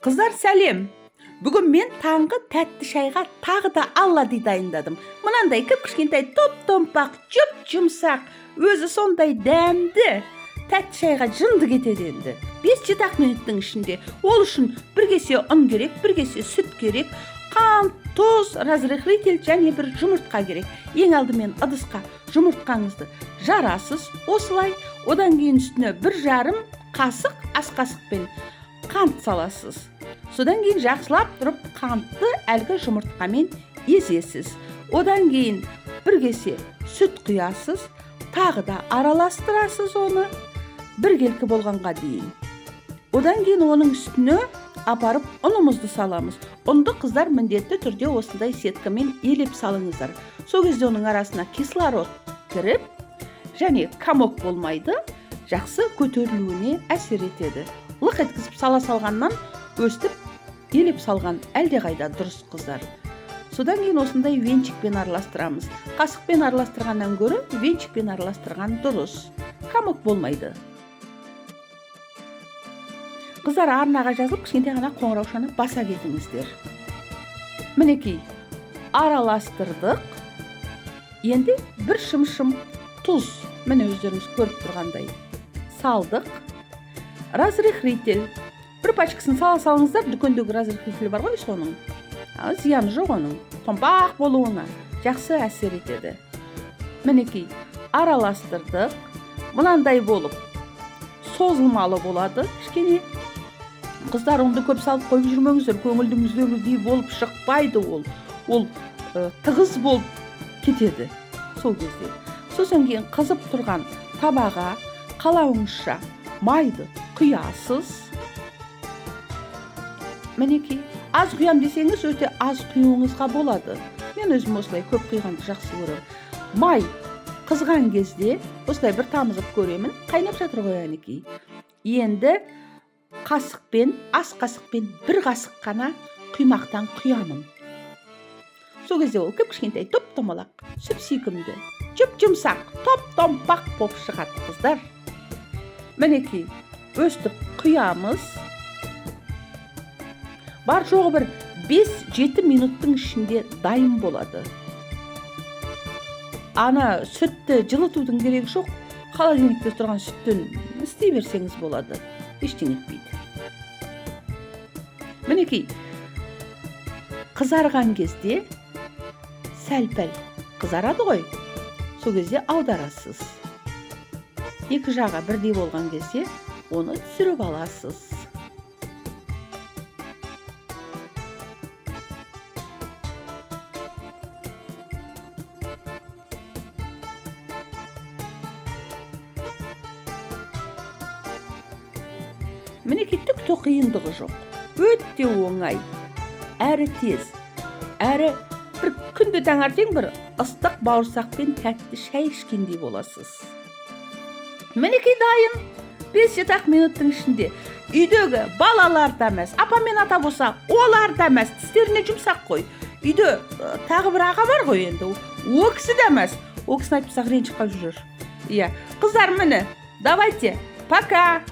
Қыздар сәлем. Бүгін мен таңғы тәтті шайға тағы да аллади дайындадым. Мынандай кіп-кішкентай топ-томпақ, жұп-жұмсақ, өзі сондай дәмді. Тәтті шайға жынды кетеді енді. 5-7 минуттың ішінде. Ол үшін бір кесе ұн керек, бір кесе сүт керек, қант, тұз, разрыхлитель және бір жұмыртқа керек. Ең алдымен ыдысқа жұмыртқаңызды жарасыз осылай. Одан кейін үстіне 1,5 қасық ас қасықпен қант саласыз. Содан кейін жақсылап тұрып қантты әлгі жұмыртқамен езесіз. Одан кейін бір кесе сүт құясыз, тағы да араластырасыз оны бір келкі болғанға дейін. Одан кейін оның үстіне апарып ұнымызды саламыз. Ұнды қыздар міндетті түрде осындай сеткамен елеп салыңыздар. Сол кезде оның арасына кислород кіріп, және комок болмайды, жақсы көтерілуіне әсер етеді. Лық еткізіп сала салғаннан өстіп елеп салған әлдеқайда дұрыс қыздар. Содан кейін осындай венчикпен араластырамыз. Қасықпен араластырғаннан гөрі венчикпен араластырған дұрыс. Комок болмайды. Қыздар арнаға жазылып кішкентай ғана қоңыраушаны баса кетіңіздер. Мінекей, араластырдық. Енді бір шым-шым тұз, міне өздеріңіз көріп тұрғандай, салдық. Разрыхлитель. Бір пачкасын сала салыңыздар, дүкендегі разрыхлитель бар ғой соның. Зияны жоқ оның. Томпақ болуына жақсы әсер етеді. Мінекей, араластырдық. Мынандай болып созылмалы болады кішкене. Қыздар онды көп салып қойып жүрмеңіздер, көңілдіңіздегідей болып шықпайды ол. Ол тығыз болып кетеді сол кезде. Сосын кейін қызып тұрған табаға қалауыңызша майды құясыз. Мінекей, аз құям десеңіз өте аз құюыңызға болады. Мен өзім осылай көп құйғанды жақсы көрем. Май қызған кезде осылай бір тамызып көремін. Қайнап жатыр ғой әнекей. Енді қасықпен, ас қасықпен бір қасық қана құймақтан құямын. Сол кезде ол кіп-кішкентай топ-томалақ, сүп-сүйкімді, жұп-жұмсақ, топ-томпақ болып шығады қыздар. Мінекей, өстіп құямыз. Бар жоғы бір 5-7 минуттың ішінде дайын болады. Ана сүтті жылытудың керегі жоқ. Холодильникте тұрған сүттен істей берсеңіз болады. Ештеңе етпейді. Мінекей, қызарған кезде сәл-пәл қызарады ғой. Сол кезде аударасыз. Екі жағы бірдей болған кезде оны түсіріп аласыз. Мінекей, түк қиындығы жоқ. Өте оңай, әрі тез, әрі бір күнде таңертең бір ыстық бауырсақпен тәтті шай ішкендей боласыз. Мінекей дайын. 5-7 минуттың ішінде. Үйдегі балалар да мәз, апа мен ата болса, олар да мәз, тістеріне жұмсақ қой. Үйде тағы бір аға бар ғой енді. О кісі де мәз. О кісіні айтпасақ ренжіп қалып жүрер. Қыздар міне, давайте, пока.